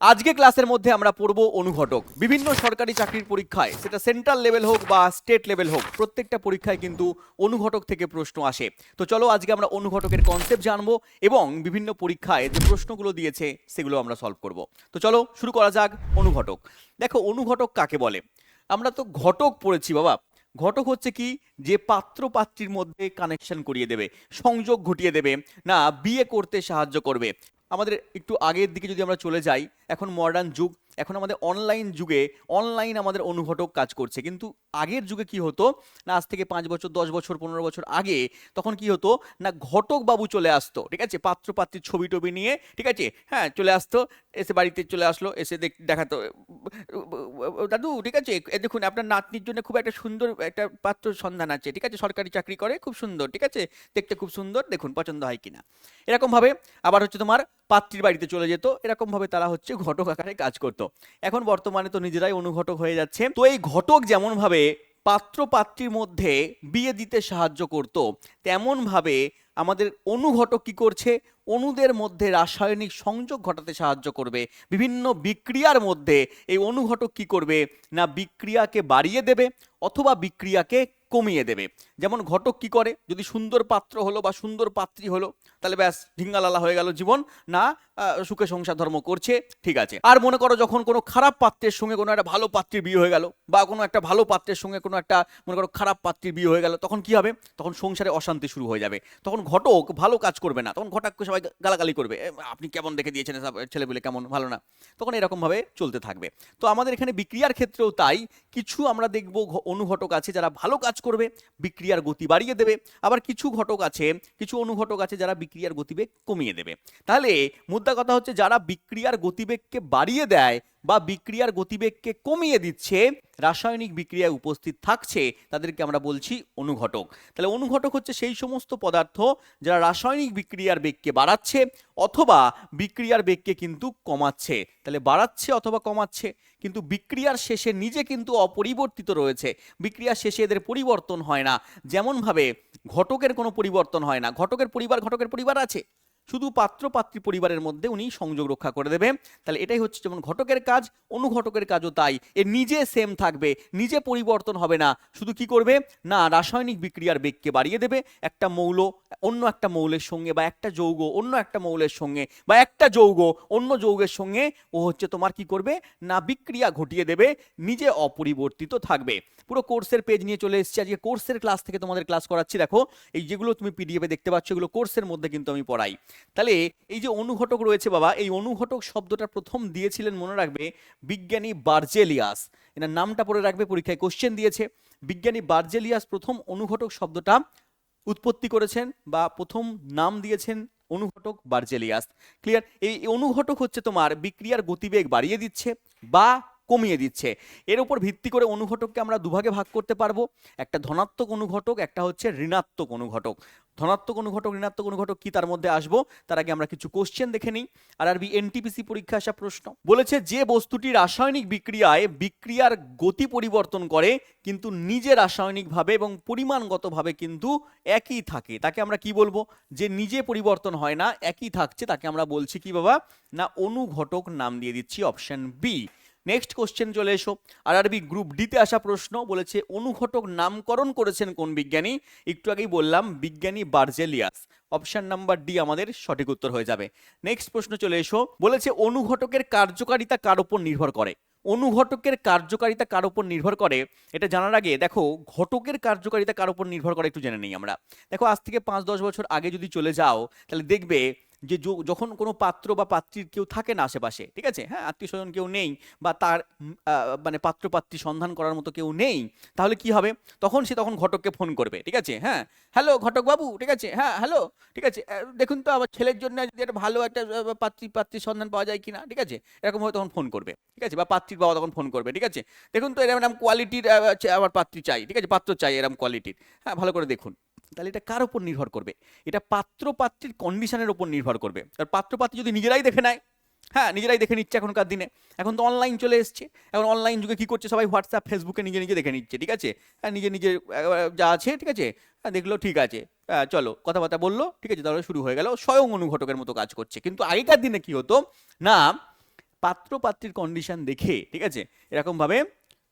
আজকে ক্লাসের মধ্যে আমরা পড়ব অনুঘটক। বিভিন্ন সরকারি চাকরির পরীক্ষায়, সেটা সেন্ট্রাল লেভেল হোক বা স্টেট লেভেল হোক, প্রত্যেকটা পরীক্ষায় কিন্তু অনুঘটক থেকে প্রশ্ন আসে। তো চলো আজকে আমরা অনুঘটকের কনসেপ্ট জানবো এবং বিভিন্ন পরীক্ষায় যে প্রশ্নগুলো দিয়েছে সেগুলো আমরা সলভ করব। তো চলো শুরু করা যাক। অনুঘটক, দেখো অনুঘটক কাকে বলে? আমরা তো ঘটক পড়েছি বাবা। ঘটক হচ্ছে কি, যে পাত্র পাত্রীর মধ্যে কানেকশন করিয়ে দেবে, সংযোগ ঘটিয়ে দেবে, না বিয়ে করতে সাহায্য করবে। আমাদের একটু আগের দিকে যদি আমরা চলে যাই, এখন মডার্ন যুগ, এখন আমাদের অনলাইন যুগে অনলাইন আমাদের অনুঘটক কাজ করছে। কিন্তু আগের যুগে কি হতো না, আজ থেকে 5 বছর 10 বছর 15 বছর আগে তখন কি হতো না, ঘটক বাবু চলে আসতো, ঠিক আছে, পাত্র পাত্রীর ছবি টবি নিয়ে, ঠিক আছে, হ্যাঁ চলে আসতো, এসে বাড়িতে চলে আসলো, এসে দেখাতো, দাদু ঠিক আছে, এ দেখুন আপনার নাতনির জন্য খুব একটা সুন্দর একটা পাত্র সন্ধান আছে, ঠিক আছে, সরকারি চাকরি করে, খুব সুন্দর, ঠিক আছে, দেখতে খুব সুন্দর, দেখুন পছন্দ হয় কিনা। এরকম ভাবে আবার হচ্ছে তোমার পাত্রীর বাড়িতে চলে যেত, এরকম ভাবে তারা হচ্ছে ঘটক আকারে কাজ করতো। এখন বর্তমানে তো নিজেরাই অনুঘটক হয়ে যাচ্ছে। তো এই ঘটক যেমন ভাবে পাত্র পাত্রীর মধ্যে বিয়ে দিতে সাহায্য করত, তেমন ভাবে আমাদের অনুঘটক কি করছে, অণুদের মধ্যে রাসায়নিক সংযোগ ঘটাতে সাহায্য করবে। বিভিন্ন বিক্রিয়ার মধ্যে এই অনুঘটক কি করবে না, বিক্রিয়াকে বাড়িয়ে দেবে অথবা বিক্রিয়াকে কমিয়ে দেবে। যেমন ঘটক কি করে, যদি সুন্দর পাত্র হলো বা সুন্দর পাত্রী হলো, তাহলে ব্যাস ঢিঙ্গালালা হয়ে গেল জীবন, না সুখে সংসার ধর্ম করছে, ঠিক আছে। আর মনে করো যখন কোনো খারাপ পাত্রের সঙ্গে কোনো একটা ভালো পাত্রীর বিয়ে হয়ে গেল, বা কোনো একটা ভালো পাত্রের সঙ্গে কোনো একটা মনে করো খারাপ পাত্রীর বিয়ে হয়ে গেল, তখন কি হবে, তখন সংসারে অশান্তি শুরু হয়ে যাবে। তখন ঘটক ভালো কাজ করবে না, তখন ঘটককে সবাই গালাগালি করবে, আপনি কেমন দেখে দিয়েছেন, এসব ছেলেপুলে কেমন, ভালো না। তখন এরকম ভাবে চলতে থাকবে। তো আমাদের এখানে বিক্রিয়ার ক্ষেত্রেও তাই, কিছু আমরা দেখব অনুঘটক আছে যারা ভালো কাজ করবে, বিক্রিয়ার গতি বাড়িয়ে দেবে, আবার কিছু ঘটক আছে, কিছু অনুঘটক আছে যারা বিক্রিয়ার গতিবেগ কমিয়ে দেবে। তাহলে মুদ্রা কথা হচ্ছে, যারা বিক্রিয়ার গতিবেগকে বাড়িয়ে দেয় বা বিক্রিয়ার গতিবেগকে কমিয়ে দিচ্ছে, রাসায়নিক বিক্রিয়ায় উপস্থিত থাকছে, তাদেরকে আমরা বলছি অনুঘটক। তাহলে অনুঘটক হচ্ছে সেই সমস্ত পদার্থ যারা রাসায়নিক বিক্রিয়ার বেগকে বাড়াচ্ছে অথবা বিক্রিয়ার বেগকে কিন্তু কমাচ্ছে। তাহলে বাড়াচ্ছে অথবা কমাচ্ছে, কিন্তু বিক্রিয়ার শেষে নিজে কিন্তু অপরিবর্তিত রয়েছে, বিক্রিয়ার শেষে এদের পরিবর্তন হয় না। যেমনভাবে ঘটকের কোনো পরিবর্তন হয় না, ঘটকের পরিবার আছে, শুধু পাত্র পাত্রী পরিবারের মধ্যে উনি সংযোগ রক্ষা করে দেবে। তাহলে এটাই হচ্ছে যেমন ঘটকের কাজ, অনুঘটকের কাজও তাই, এ নিজে সেম থাকবে, নিজে পরিবর্তন হবে না, শুধু কি করবে না রাসায়নিক বিক্রিয়ার বেগকে বাড়িয়ে দেবে। একটা মৌল অন্য একটা মৌলের সঙ্গে, বা একটা যৌগ অন্য একটা মৌলের সঙ্গে, বা একটা যৌগ অন্য যৌগের সঙ্গে ও হচ্ছে তোমার কি করবে না বিক্রিয়া ঘটিয়ে দেবে, নিজে অপরিবর্তিত থাকবে। পুরো কোর্সের পেজ নিয়ে চলে এসেছি, আজকে কোর্সের ক্লাস থেকে তোমাদের ক্লাস করাচ্ছি। দেখো এই যেগুলো তুমি পিডিএফে দেখতে পাচ্ছ, এগুলো কোর্সের মধ্যে কিন্তু আমি পড়াই। তাহলে এই যে অনুঘটক রয়েছে বাবা, এই অনুঘটক শব্দটা প্রথম দিয়েছিলেন মনে রাখবে বিজ্ঞানী বার্জেলিয়াস। এনার নামটা পড়ে রাখবে, পরীক্ষায় কোশ্চেন দিয়েছে। বিজ্ঞানী বার্জেলিয়াস প্রথম অনুঘটক শব্দটা উৎপত্তি করেছেন বা প্রথম নাম দিয়েছেন অনুঘটক বার্জেলিয়াস। ক্লিয়ার? এই অনুঘটক হচ্ছে তোমার বিক্রিয়ার গতিবেগ বাড়িয়ে দিচ্ছে বা কমিয়ে দিচ্ছে। এর উপর ভিত্তি করে অনুঘটককে আমরা দুভাগে ভাগ করতে পারবো, একটা ধনাত্মক অনুঘটক, একটা হচ্ছে ঋণাত্মক অনুঘটক। ধনাত্মক অনুঘটক ঋণাত্মক অনুঘটক কি, তার মধ্যে আসবো, তার আগে আমরা কিছু কোশ্চেন দেখে নিই। আরআরবি এনটিপিসি পরীক্ষা আসা প্রশ্ন বলেছে, যে বস্তুটি রাসায়নিক বিক্রিয়ায় বিক্রিয়ার গতি পরিবর্তন করে কিন্তু নিজে রাসায়নিকভাবে এবং পরিমাণগতভাবে কিন্তু একই থাকে, তাকে আমরা কি বলবো, যে নিজে পরিবর্তন হয় না, একই থাকছে, তাকে আমরা বলছি কি বাবা না অনুঘটক, নাম দিয়ে দিচ্ছি অপশন বি। নেক্সট কোশ্চেন চলে এসো, আরআরবি গ্রুপ ডিতে আসা প্রশ্ন বলেছে, অনুঘটক নামকরণ করেছেন কোন বিজ্ঞানী? একটু আগেই বললাম বিজ্ঞানী বার্জেলিয়াস। অপশন নাম্বার ডি আমাদের সঠিক উত্তর হয়ে যাবে। নেক্সট প্রশ্ন চলে এসো, বলেছে অনুঘটকের কার্যকারিতা কার উপর নির্ভর করে? অনুঘটকের কার্যকারিতা কার উপর নির্ভর করে, এটা জানার আগে দেখো ঘটকের কার্যকারিতা কার উপর নির্ভর করে একটু জেনে নেই আমরা। দেখো আজ থেকে 5-10 বছর আগে যদি চলে যাও, তাহলে দেখবে যে যখন কোনো পাত্র বা পাত্রীর কেউ থাকে না আশেপাশে, ঠিক আছে, হ্যাঁ আত্মীয় স্বজন কেউ নেই, বা তার মানে পাত্র পাত্রী সন্ধান করার মতো কেউ নেই, তাহলে কি হবে, তখন সে ঘটককে ফোন করবে, ঠিক আছে, হ্যাঁ হ্যালো ঘটক বাবু, ঠিক আছে, হ্যাঁ হ্যালো, ঠিক আছে, দেখুন তো আমার ছেলের জন্য যদি একটা ভালো একটা পাত্রীর সন্ধান পাওয়া যায় কিনা, ঠিক আছে, এরকম ভাবে তখন ফোন করবে, ঠিক আছে, বা পাত্রীর বাবা তখন ফোন করবে, ঠিক আছে, দেখুন তো এরকম কোয়ালিটির আমার পাত্রী চাই, ঠিক আছে, পাত্র চাই এরকম কোয়ালিটির, হ্যাঁ ভালো করে দেখুন। তাহলে এটা কার উপর নির্ভর করবে, এটা পাত্র পাত্রীর কন্ডিশনের উপর নির্ভর করবে। আর পাত্র পাত্রী যদি নিজেরাই দেখে নেয়, হ্যাঁ নিজেরাই দেখে নিচ্ছে, এখনকার দিনে এখন তো অনলাইন চলে এসছে, এখন অনলাইন যুগে কি করছে সবাই হোয়াটসঅ্যাপ ফেসবুকে নিজে নিজে দেখে নিচ্ছে, ঠিক আছে, হ্যাঁ নিজে নিজে যা আছে, ঠিক আছে, হ্যাঁ দেখলো ঠিক আছে, চলো কথাবার্তা বললো, ঠিক আছে, তাহলে শুরু হয়ে গেল, স্বয়ং অনুঘটকের মতো কাজ করছে। কিন্তু আগেকার দিনে কি হতো না, পাত্র পাত্রীর কন্ডিশন দেখে, ঠিক আছে, এরকম ভাবে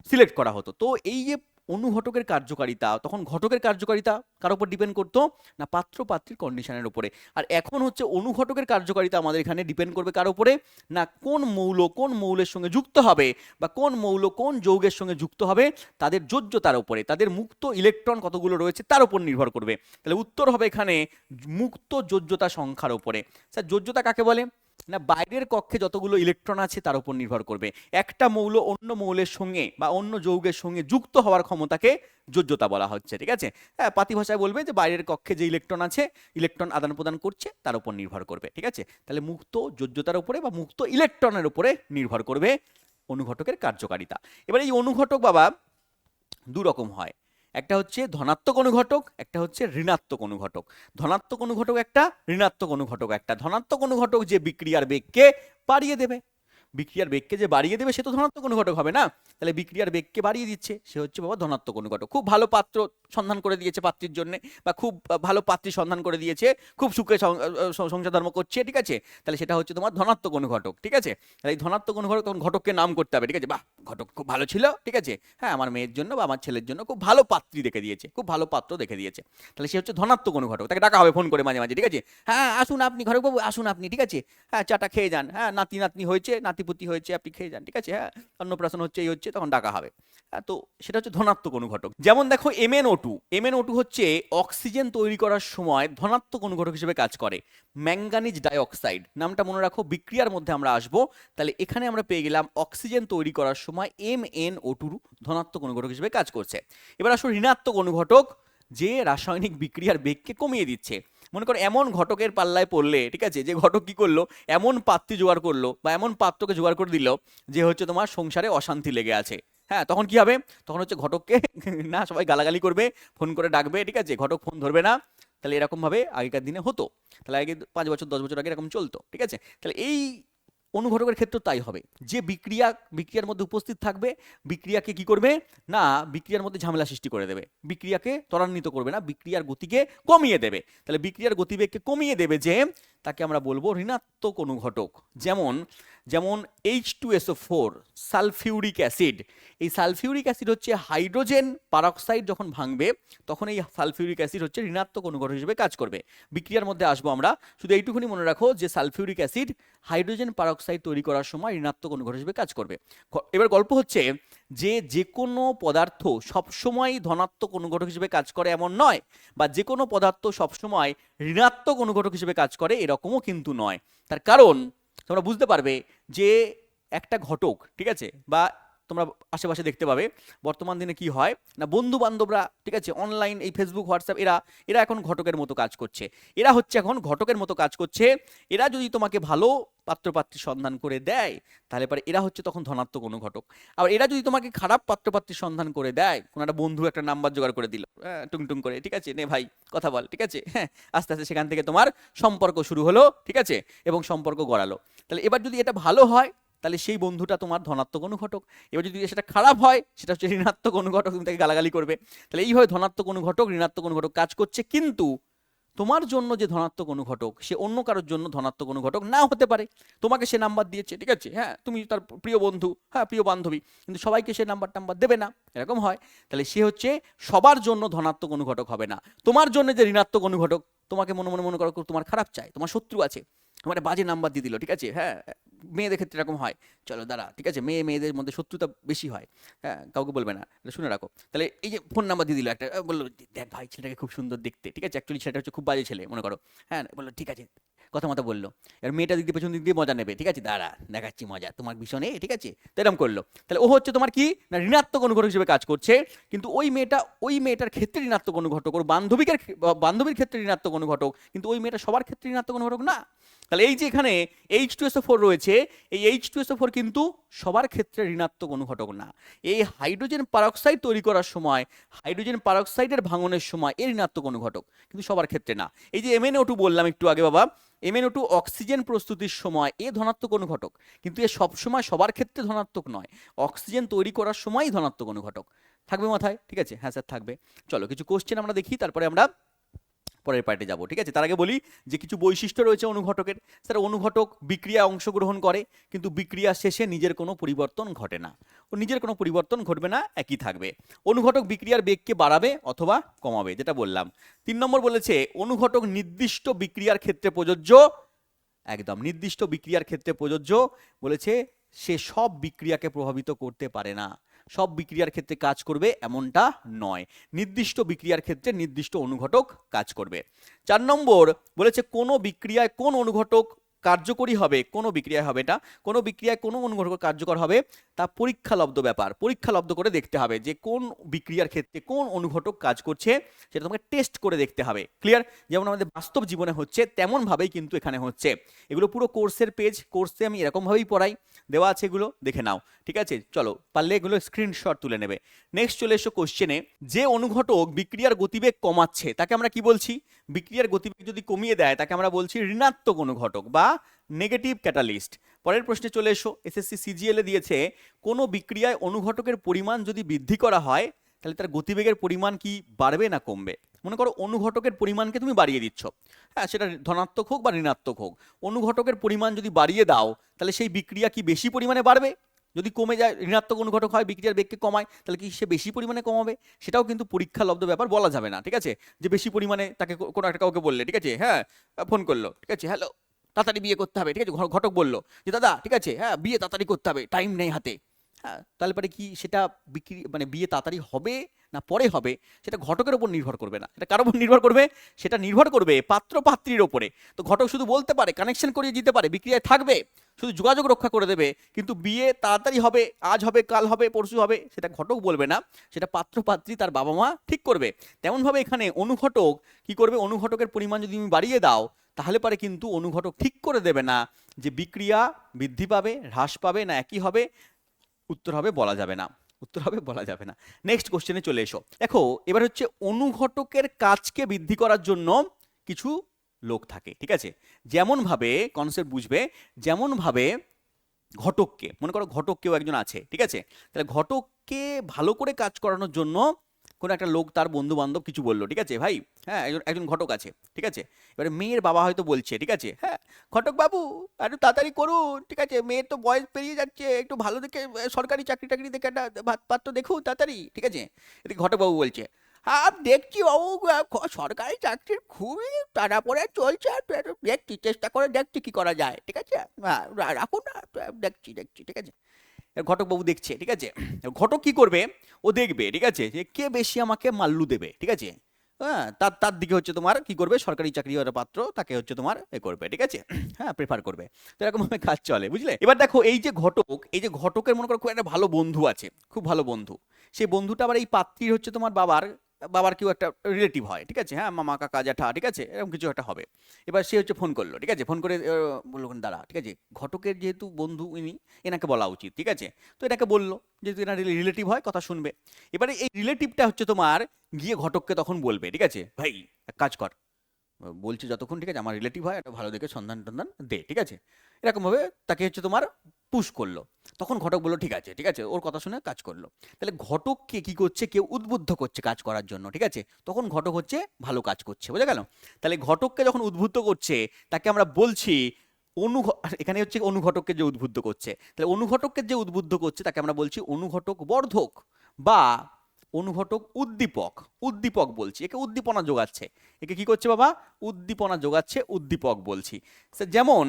সিলেক্ট করা হতো। তো এই যে অনুঘটকের কার্যকারিতা, তখন ঘটকের কার্যকারিতা কার উপর ডিপেন্ড করতো? না পাত্র পাত্রীর কন্ডিশনের উপরে। আর এখন হচ্ছে অনুঘটকের কার্যকারিতা আমাদের এখানে ডিপেন্ড করবে কার উপরে? না কোন মৌল কোন মৌলের সঙ্গে যুক্ত হবে, বা কোন মৌল কোন যৌগের সঙ্গে যুক্ত হবে তাদের যোজ্যতার উপরে, তাদের মুক্ত ইলেকট্রন কতগুলো রয়েছে তার উপর নির্ভর করবে। তাহলে উত্তর হবে এখানে মুক্ত যোজ্যতা সংখ্যার উপরে। স্যার যোজ্যতা কাকে বলে? না বাইরের কক্ষে যতগুলো ইলেকট্রন আছে তার উপর নির্ভর করবে। একটা মৌল অন্য মৌলের সঙ্গে বা অন্য যৌগের সঙ্গে যুক্ত হওয়ার ক্ষমতাকে যোজ্যতা বলা হচ্ছে, ঠিক আছে। হ্যাঁ, পাতি ভাষায় বলবে যে বাইরের কক্ষে যে ইলেকট্রন আছে, ইলেকট্রন আদান প্রদান করছে তার উপর নির্ভর করবে, ঠিক আছে। তাহলে মুক্ত যোজ্যতার উপরে বা মুক্ত ইলেকট্রনের উপরে নির্ভর করবে অনুঘটকের কার্যকারিতা। এবার এই অনুঘটক বাবা দু রকম হয়, একটা হচ্ছে ধনাত্মক অনুঘটক, একটা হচ্ছে ঋণাত্মক অনুঘটক। ধনাত্মক অনুঘটক একটা, ঋণাত্মক অনুঘটক একটা। ধনাত্মক অনুঘটক যে বিক্রিয়ার বেগকে বাড়িয়ে দেবে, বিক্রিয়ার বেগকে যে বাড়িয়ে দেবে সে তো ধনাত্মক অনুঘটক হবে না। তাহলে বিক্রিয়ার বেগকে বাড়িয়ে দিচ্ছে, সে হচ্ছে বাবা ধনাত্মক অনুঘটক। খুব ভালো পাত্র সন্ধান করে দিয়েছে পাত্রীর জন্য, বা খুব ভালো পাত্রী সন্ধান করে দিয়েছে, খুব সুখে সংসার ধর্ম করছে, ঠিক আছে, তাহলে সেটা হচ্ছে তোমার ধনাত্মক অনুঘটক, ঠিক আছে। তাহলে এই ধনাত্মক অনুঘটক তখন ঘটককে নাম করতে হবে, ঠিক আছে, বাহ ঘটক খুব ভালো ছিল, ঠিক আছে, হ্যাঁ আমার মেয়ের জন্য বা আমার ছেলের জন্য খুব ভালো পাত্রী দেখে দিয়েছে, খুব ভালো পাত্র দেখে দিয়েছে। তাহলে সে হচ্ছে ধনাত্মক অনুঘটক, তাকে ডাকা হবে ফোন করে মাঝে মাঝে, ঠিক আছে, হ্যাঁ আসুন আপনি ঘটকবাবু, আসুন আপনি, ঠিক আছে, হ্যাঁ চাটা খেয়ে যান, হ্যাঁ নাতি নাতনি হয়েছে, নাতিপুতি হয়েছে, আপনি খেয়ে যান, ঠিক আছে, হ্যাঁ অন্নপ্রাশন হচ্ছে, এই হচ্ছে, তখন ডাকা হবে। তো সেটা হচ্ছে ধনাত্মক অনুঘটক। যেমন দেখো MnO2, MnO2 হচ্ছে অক্সিজেন তৈরি করার সময় ধনাত্মক অনুঘটক হিসেবে কাজ করে। ম্যাঙ্গানিজ ডাইঅক্সাইড নামটা মনে রাখো, বিক্রিয়ার মধ্যে আমরা আসবো। তাহলে এখানে আমরা পেয়ে গেলাম অক্সিজেন তৈরি করার সময় MnO2 ধনাত্মক অনুঘটক হিসেবে কাজ করছে। এবার আসো ঋণাত্মক অনুঘটক, যে রাসায়নিক বিক্রিয়ার বেগকে কমিয়ে দিচ্ছে। মনে করো এমন ঘটকের পাল্লায় পড়লে, ঠিক আছে, যে ঘটক কি করলো, এমন পাত্রী জোগাড় করলো বা এমন পাত্রকে জোগাড় করে দিল যে হচ্ছে তোমার সংসারে অশান্তি লেগে আছে। হ্যাঁ তখন কি হবে? তখন হচ্ছে ঘটককে না সবাই গালাগালি করবে, ফোন করে ডাকবে, ঠিক আছে, ঘটক ফোন ধরবে না। তাহলে এরকম ভাবে আগেকার দিনে হতো। তাহলে আগে 5 বছর 10 বছর আগে এরকম চলতো, ঠিক আছে। তাহলে এই অনুঘটকের ক্ষেত্রে তাই হবে, যে বিক্রিয়ার মধ্যে উপস্থিত থাকবে, বিক্রিয়াকে কি করবে না, বিক্রিয়ার মধ্যে ঝামেলা সৃষ্টি করে দেবে, বিক্রিয়াকে ত্বরান্বিত করবে না, বিক্রিয়ার গতিকে কমিয়ে দেবে। তাহলে বিক্রিয়ার গতিবেগকে কমিয়ে দেবে, যে তাকে আমরা বলবো ঋণাত্মক অনুঘটক। যেমন যেমন H2SO4 সালফিউরিক অ্যাসিড। এই সালফিউরিক অ্যাসিড হচ্ছে হাইড্রোজেন পারক্সাইড যখন ভাঙবে তখন এই সালফিউরিক অ্যাসিড হচ্ছে ঋণাত্মক অনুঘটক হিসেবে কাজ করবে। বিক্রিয়ার মধ্যে আসবো আমরা, শুধু এইটুকুনি মনে রাখো যে সালফিউরিক অ্যাসিড হাইড্রোজেন পারক্সাইড তৈরি করার সময় ঋণাত্মক অনুঘটক হিসেবে কাজ করবে। এবার গল্প হচ্ছে যে কোনো পদার্থ সবসময় ধনাত্মক অনুঘটক হিসেবে কাজ করে এমন নয়, বা যে কোনো পদার্থ সবসময় ঋণাত্মক অনুঘটক হিসেবে কাজ করে এরকমও কিন্তু নয়। তার কারণ তোমরা বুঝতে পারবে যে একটা ঘটক, ঠিক আছে, বা তোমরা আশেপাশে দেখতে পাবে বর্তমান দিনে কি হয় না, বন্ধু বান্ধবরা, ঠিক আছে, অনলাইন এই ফেসবুক হোয়াটসঅ্যাপ, এরা এখন ঘটকের মতো কাজ করছে, এরা হচ্ছে এখন ঘটকের মতো কাজ করছে। এরা যদি তোমাকে ভালো পাত্রপাত্রী সন্ধান করে দেয় তাহলে পরে এরা হচ্ছে তখন ধনাত্মক অনুঘটক। আবার এরা যদি তোমাকে খারাপ পাত্রপাত্রীর সন্ধান করে দেয়, কোনো একটা বন্ধু একটা নাম্বার জোগাড় করে দিল টুংটুং করে, ঠিক আছে, নে ভাই কথা বল, ঠিক আছে, হ্যাঁ আস্তে আস্তে সেখান থেকে তোমার সম্পর্ক শুরু হলো, ঠিক আছে, এবং সম্পর্ক গড়ালো। তাহলে এবার যদি এটা ভালো হয় তাহলে সেই বন্ধুটা তোমার ধনাত্মক অনুঘটক। এবার যদি সেটা খারাপ হয় সেটা হচ্ছে ঋণাত্মক অনুঘটক, তুমি তাকে গালাগালি করবে। তাহলে এইভাবে ধনাত্মক অনুঘটক ঋণাত্মক অনুঘটক কাজ করছে, কিন্তু তোমার জন্য যে ধনাত্মক অনুঘটক সে অন্য কারোর জন্য ধনাত্মক অনুঘটক না হতে পারে। তোমাকে সে নাম্বার দিয়েছে, ঠিক আছে, হ্যাঁ তুমি তার প্রিয় বন্ধু, হ্যাঁ প্রিয় বান্ধবী, কিন্তু সবাইকে সে নাম্বার দেবে না, এরকম হয়। তাহলে সে হচ্ছে সবার জন্য ধনাত্মক অনুঘটক হবে না। তোমার জন্য যে ঋণাত্মক অনুঘটক, তোমাকে মনে করো তোমার খারাপ চায়, তোমার শত্রু আছে, তোমার বাজে নাম্বার দিয়ে দিল, ঠিক আছে, হ্যাঁ মেয়েদের ক্ষেত্রে এরকম হয়, চলো দাঁড়া, ঠিক আছে, মেয়েদের মধ্যে শত্রুতা বেশি হয়, হ্যাঁ কাউকে বলবে না, শুনে রাখো। তাহলে এই যে ফোন নাম্বার দিয়ে দিল একটা, বললো দেখ ভাই ছেলেটাকে খুব সুন্দর দেখতে, ঠিক আছে, অ্যাকচুয়ালি ছেলেটা হচ্ছে খুব বাজে ছেলে মনে করো, হ্যাঁ বললো ঠিক আছে, কথা মতো বললো। এবার মেয়েটা দিক দিয়ে পেছন দিক দিয়ে মজা নেবে, ঠিক আছে, দাঁড়া দেখাচ্ছি মজা তোমার ভীষণে, ঠিক আছে, তো এরকম করলো। তাহলে ও হচ্ছে তোমার কি না ঋণাত্মক অনুঘটক হিসেবে কাজ করছে, কিন্তু ওই মেয়েটার ক্ষেত্রে ঋণাত্মক অনুঘটক, ওর বান্ধবীর ক্ষেত্রে ঋণাত্মক অনুঘটক, কিন্তু ওই মেয়েটা সবার ক্ষেত্রে ঋণাত্মক অনুঘটক না। তাহলে এই যে এখানে H2SO4 রয়েছে, এই H2SO4 কিন্তু সবার ক্ষেত্রে ঋণাত্মক অনুঘটক না। এই হাইড্রোজেন পারক্সাইড তৈরি করার সময়, হাইড্রোজেন পারক্সাইডের ভাঙনের সময় এর ঋণাত্মক অনুঘটক, কিন্তু সবার ক্ষেত্রে না। এই যে MnO2 বললাম একটু আগে বাবা, MnO2 অক্সিজেন প্রস্তুতির সময় এ ধনাত্মক অনুঘটক, কিন্তু এ সবসময় সবার ক্ষেত্রে ধনাত্মক নয়, অক্সিজেন তৈরি করার সময়ই ধনাত্মক অনুঘটক। থাকবে মাথায়, ঠিক আছে, হ্যাঁ স্যার থাকবে। চলো কিছু কোশ্চেন আমরা দেখি, তারপরে আমরা পরের পার্টে যাব, ঠিক আছে। তার আগে বলি যে কিছু বৈশিষ্ট্য রয়েছে অনুঘটকের। স্যার অনুঘটক বিক্রিয়ায় অংশগ্রহণ করে কিন্তু বিক্রিয়া শেষে নিজের কোনো পরিবর্তন ঘটে না, ও নিজের কোনো পরিবর্তন ঘটবে না, একই থাকবে। অনুঘটক বিক্রিয়ার বেগকে বাড়াবে অথবা কমাবে, যেটা বললাম। 3 নম্বর বলেছে অনুঘটক নির্দিষ্ট বিক্রিয়ার ক্ষেত্রে প্রযোজ্য, একদম নির্দিষ্ট বিক্রিয়ার ক্ষেত্রে প্রযোজ্য বলেছে, সে সব বিক্রিয়াকে প্রভাবিত করতে পারে না, সব বিক্রিয়ার ক্ষেত্রে কাজ করবে এমনটা নয়, নির্দিষ্ট বিক্রিয়ার ক্ষেত্রে নির্দিষ্ট অনুঘটক কাজ করবে। 4 নম্বর বলেছে কোনো বিক্রিয়ায় কোন অনুঘটক কার্যকরী হবে, কোনো বিক্রিয়ায় হবে, এটা কোনো বিক্রিয়ায় কোনো অনুঘটক কার্যকর হবে তা পরীক্ষালব্ধ ব্যাপার, পরীক্ষালব্ধ করে দেখতে হবে যে কোন বিক্রিয়ার ক্ষেত্রে কোন অনুঘটক কাজ করছে, সেটা তোমাকে টেস্ট করে দেখতে হবে। ক্লিয়ার? যেমন আমাদের বাস্তব জীবনে হচ্ছে তেমন ভাবেই কিন্তু এখানে হচ্ছে। এগুলো পুরো কোর্সের পেজ, কোর্সে আমি এরকম ভাবেই পড়াই, দেওয়া আছে, এগুলো দেখে নাও, ঠিক আছে। চলো পারলে এগুলো স্ক্রিনশট তুলে নেবে। নেক্সট চলে এসো কোশ্চেনে, যে অনুঘটক বিক্রিয়ার গতিবেগ কমাচ্ছে তাকে আমরা কি বলছি? বিক্রিয়ার গতিবেগ যদি কমিয়ে দেয় তাকে আমরা বলছি ঋণাত্মক অনুঘটক বা নেগেটিভ ক্যাটালিস্ট। পরের প্রশ্নে চলে এসো, এসএসসি সিজিএল এ দিয়েছে কোনো বিক্রিয়ায় অনুঘটকের পরিমাণ যদি বৃদ্ধি করা হয় তাহলে তার গতিবেগের পরিমাণ কি বাড়বে না কমবে? মনে করো অনুঘটকের পরিমাণকে তুমি বাড়িয়ে দিচ্ছ, হ্যাঁ, সেটা ধনাত্মক হোক বা ঋণাত্মক হোক, অনুঘটকের পরিমাণ যদি বাড়িয়ে দাও তাহলে সেই বিক্রিয়া কি বেশি পরিমাণে বাড়বে? যদি কমে যায়, ঋণাত্মক অনুঘটক হয়, বিক্রিয়ার বেগকে কমায়, তাহলে কি সে বেশি পরিমাণে কমাবে? সেটাও কিন্তু পরীক্ষালব্ধ ব্যাপার, বলা যাবে না, ঠিক আছে। যে বেশি পরিমাণে তাকে কোনো একটা কাউকে বললে, ঠিক আছে, হ্যাঁ, ফোন করলো, ঠিক আছে, হ্যালো তাড়াতাড়ি বিয়ে করতে হবে, ঠিক আছে, ঘটক বললো যে দাদা ঠিক আছে, হ্যাঁ বিয়ে তাড়াতাড়ি করতে হবে, টাইম নেই হাতে, হ্যাঁ, তাহলে পরে কি সেটা বিক্রি মানে বিয়ে তাড়াতাড়ি হবে না পরে হবে সেটা ঘটকের উপর নির্ভর করবে না, এটা কার উপর নির্ভর করবে? সেটা নির্ভর করবে পাত্র পাত্রীর ওপরে। তো ঘটক শুধু বলতে পারে, কানেকশন করিয়ে দিতে পারে, বিক্রিয়ায় থাকবে, শুধু যোগাযোগ রক্ষা করে দেবে, কিন্তু বিয়ে তাড়াতাড়ি হবে, আজ হবে, কাল হবে, পরশু হবে, সেটা ঘটক বলবে না, সেটা পাত্র পাত্রী তার বাবা মা ঠিক করবে। তেমনভাবে এখানে অনুঘটক কি করবে? অনুঘটকের পরিমাণ যদি তুমি বাড়িয়ে দাও তাহলে পরে কিন্তু অনুঘটক ঠিক করে দেবে না যে বিক্রিয়া বৃদ্ধি পাবে, হ্রাস পাবে না একই হবে, উত্তর হবে বলা যাবে না, উত্তর হবে বলা যাবে না। নেক্সট কোশ্চেনে চলে এসো, দেখো এবার হচ্ছে অনুঘটকের কাজকে বৃদ্ধি করার জন্য কিছু লোক থাকে, ঠিক আছে। যেমন ভাবে কনসেপ্ট বুঝবে, যেমন ভাবে ঘটককে মনে করো, ঘটক কেউ একজন আছে, ঠিক আছে, তাহলে ঘটককে ভালো করে কাজ করানোর জন্য কোনো একটা লোক তার বন্ধু বান্ধব কিছু বললো, ঠিক আছে ভাই, হ্যাঁ একজন একজন ঘটক আছে, ঠিক আছে। এবারে মেয়ের বাবা হয়তো বলছে, ঠিক আছে, হ্যাঁ ঘটক বাবু একটু তাড়াতাড়ি করুন, ঠিক আছে, মেয়ের তো বয়স পেরিয়ে যাচ্ছে, একটু ভালো দেখে সরকারি চাকরি টাকরি দেখে একটা ভাত পাত্র দেখুন তাড়াতাড়ি, ঠিক আছে। এদিকে ঘটক বাবু বলছে, হ্যাঁ দেখছি বাবু, সরকারি চাকরির খুবই টানা পড়ে চলছে, দেখছি চেষ্টা করে দেখছি কি করা যায়, ঠিক আছে, হ্যাঁ রাখুন না, দেখছি দেখছি, ঠিক আছে। ঘটক বাবু দেখছে, ঠিক আছে। ঘটক কি করবে? ও দেখবে, ঠিক আছে, যে কে বেশি আমাকে মাল্লু দেবে, ঠিক আছে, হ্যাঁ তার তার দিকে হচ্ছে তোমার কি করবে, সরকারি চাকরি পাত্র তাকে হচ্ছে তোমার এ করবে, ঠিক আছে, হ্যাঁ প্রেফার করবে। তো এরকম ভাবে কাজ চলে, বুঝলে। এবার দেখো এই যে ঘটক, এই যে ঘটকের মনে করো খুব একটা ভালো বন্ধু আছে, খুব ভালো বন্ধু, সেই বন্ধুটা আবার এই পাত্রীর হচ্ছে তোমার বাবার বাবার কেউ একটা রিলেটিভ হয়, ঠিক আছে, হ্যাঁ মামা কাকা জ্যাঠা, ঠিক আছে, এরকম কিছু একটা হবে। এবার সে হচ্ছে ফোন করলো, ঠিক আছে, ফোন করে বললো দাঁড়া, ঠিক আছে, ঘটকের যেহেতু বন্ধু ইনি, এনাকে বলা উচিত, ঠিক আছে। তো এটাকে বললো যেহেতু এনার রিলেটিভ হয়, কথা শুনবে। এবারে এই রিলেটিভটা হচ্ছে তোমার গিয়ে ঘটককে তখন বলবে, ঠিক আছে, ভাই এক কাজ কর, বলছি যতক্ষণ, ঠিক আছে, আমার রিলেটিভ হয়, একটা ভালো দেখে সন্ধান টন্ধান দে, ঠিক আছে, এরকমভাবে তাকে হচ্ছে তোমার পুশ করলো। তখন ঘটক বললো ঠিক আছে, ঠিক আছে, ওর কথা শুনে কাজ করলো। তাহলে ঘটককে কি করছে? কেউ উদ্বুদ্ধ করছে কাজ করার জন্য, ঠিক আছে, তখন ঘটক হচ্ছে ভালো কাজ করছে, বোঝা গেল। তাহলে ঘটককে যখন উদ্বুদ্ধ করছে তাকে আমরা বলছি এখানে হচ্ছে অনুঘটককে যে উদ্বুদ্ধ করছে, তাহলে অনুঘটককে যে উদ্বুদ্ধ করছে তাকে আমরা বলছি অনুঘটক বর্ধক বা অনুঘটক উদ্দীপক। উদ্দীপক বলছি, একে উদ্দীপনা যোগাচ্ছে, একে কি করছে বাবা? উদ্দীপনা যোগাচ্ছে, উদ্দীপক বলছি। যেমন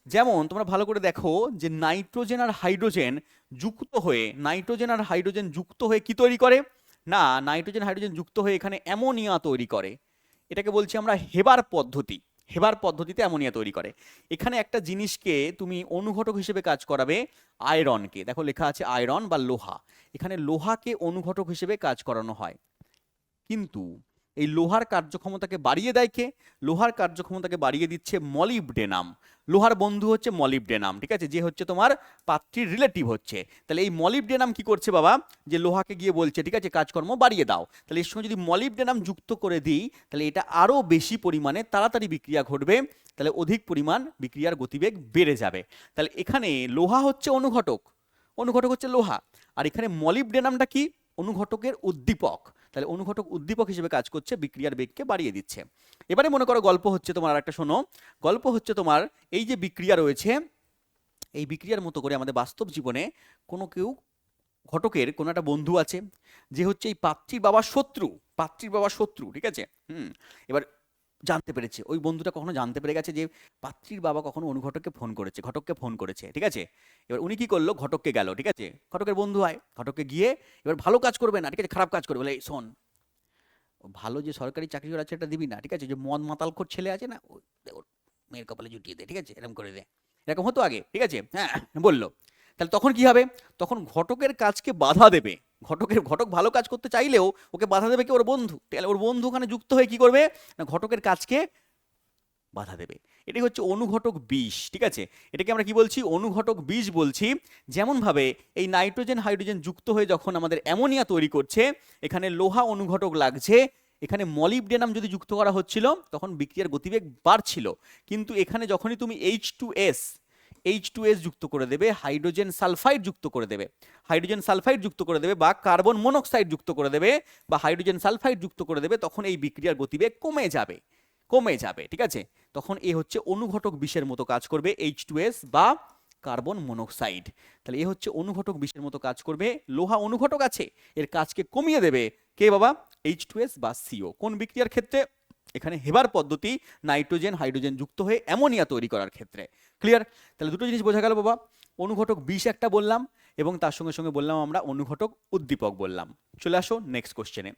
যেমন তোমরা ভালো করে দেখো যে নাইট্রোজেন আর হাইড্রোজেন যুক্ত হয়ে, নাইট্রোজেন আর হাইড্রোজেন যুক্ত হয়ে কি তৈরি করে? না, নাইট্রোজেন হাইড্রোজেন যুক্ত হয়ে এখানে অ্যামোনিয়া তৈরি করে। এটাকে বলছি আমরা হেবার পদ্ধতি। হেবার পদ্ধতিতে অ্যামোনিয়া তৈরি করে। এখানে একটা জিনিসকে তুমি অনুঘটক হিসেবে কাজ করাবে, আয়রনকে, দেখো লেখা আছে আয়রন বা লোহা, এখানে লোহাকে অনুঘটক হিসেবে কাজ করানো হয়। কিন্তু এই লোহার কার্যক্ষমতাকে বাড়িয়ে দেয় কে? লোহার কার্যক্ষমতাকে বাড়িয়ে দিচ্ছে মলিবডেনাম। লোহার বন্ধু হচ্ছে মলিবডেনাম, ঠিক আছে, যে হচ্ছে তোমার পাত্রীর রিলেটিভ হচ্ছে। তাহলে এই মলিবডেনাম কি করছে বাবা? যে লোহাকে গিয়ে বলছে ঠিক আছে কাজকর্ম বাড়িয়ে দাও। তাহলে এর সঙ্গে যদি মলিবডেনাম যুক্ত করে দিই তাহলে এটা আরও বেশি পরিমাণে তাড়াতাড়ি বিক্রিয়া ঘটবে, তাহলে অধিক পরিমাণ বিক্রিয়ার গতিবেগ বেড়ে যাবে। তাহলে এখানে লোহা হচ্ছে অনুঘটক, অনুঘটক হচ্ছে লোহা, আর এখানে মলিবডেনামটা কি? অনুঘটকের উদ্দীপক। তাহলে অনুঘটক উদ্দীপক হিসেবে কাজ করছে, বিক্রিয়ার বেগকে বাড়িয়ে দিচ্ছে। এবারে মনে করো গল্প হচ্ছে তোমার, আর একটা শোনো, গল্প হচ্ছে তোমার এই যে বিক্রিয়া রয়েছে, এই বিক্রিয়ার মতো করে আমাদের বাস্তব জীবনে কেউ ঘটকের কোনো একটা বন্ধু আছে যে হচ্ছে এই পাত্রীর বাবার শত্রু, পাত্রীর বাবার শত্রু, ঠিক আছে। এবার জানতে পেরেছে, ওই বন্ধুটা কখনো জানতে পেরে গেছে যে পাত্রীর বাবা কখনো অনুঘটককে ফোন করেছে, ঘটককে ফোন করেছে, ঠিক আছে। এবার উনি কি করলো, ঘটককে গেল, ঠিক আছে, ঘটকের বন্ধু হয়, ঘটককে গিয়ে এবার ভালো কাজ করবে না, ঠিক আছে, খারাপ কাজ করবে, বলে এই শোন, ভালো যে সরকারি চাকরি আছে এটা দিবি না, ঠিক আছে, যে মদ মাতালখোর ছেলে আছে না, ওর মেয়ের কপালে জুটিয়ে দে, ঠিক আছে, এরকম করে দে, এরকম হতো আগে, ঠিক আছে, হ্যাঁ বললো। তাহলে তখন কি হবে, তখন ঘটকের কাজকে বাধা দেবে, ঘটক ভালো কাজ করতে চাইলেও ওকে বাধা দেবে কি, ওর বন্ধু। তাহলে ওর বন্ধু ওখানে যুক্ত হয়ে কি করবে না, ঘটকের কাজকে বাধা দেবে। এটাই হচ্ছে অনুঘটক বিষ, ঠিক আছে। এটাকে আমরা কি বলছি, অনুঘটক বিষ বলছি। যেমন ভাবে এই নাইট্রোজেন হাইড্রোজেন যুক্ত হয়ে যখন আমাদের অ্যামোনিয়া তৈরি করছে, এখানে লোহা অনুঘটক লাগছে, এখানে মলিবডেনাম যদি যুক্ত করা হচ্ছিল তখন বিক্রিয়ার গতিবেগ বাড়ছিল, কিন্তু এখানে যখনই তুমি H2S যুক্ত করে দেবে, হাইড্রোজেন সালফাইড যুক্ত করে দেবে, হাইড্রোজেন সালফাইড যুক্ত করে দেবে, বা কার্বন মনোক্সাইড যুক্ত করে দেবে, বা হাইড্রোজেন সালফাইড যুক্ত করে দেবে, তখন এই বিক্রিয়ার গতিবেগ কমে যাবে, ঠিক আছে। তখন এ হচ্ছে অনুঘটক বিষের মতো কাজ করবে, H2S বা কার্বন মনোক্সাইড। তাহলে এ হচ্ছে অনুঘটক বিষের মতো কাজ করবে, লোহা অনুঘটক আছে, এর কাজকে কমিয়ে দেবে কে বাবা, H2S বা CO। কোন বিক্রিয়ার ক্ষেত্রে, এখানে হেবার পদ্ধতি, নাইট্রোজেন হাইড্রোজেন যুক্ত হয়ে অ্যামোনিয়া তৈরি করার ক্ষেত্রে। ক্লিয়ার? তাহলে দুটো জিনিস বোঝা গেল বাবা, অনুঘটক বিষ একটা বললাম এবং তার সঙ্গে সঙ্গে বললাম আমরা অনুঘটক উদ্দীপক বললাম। চলে আসো নেক্সট কোশ্চেনে।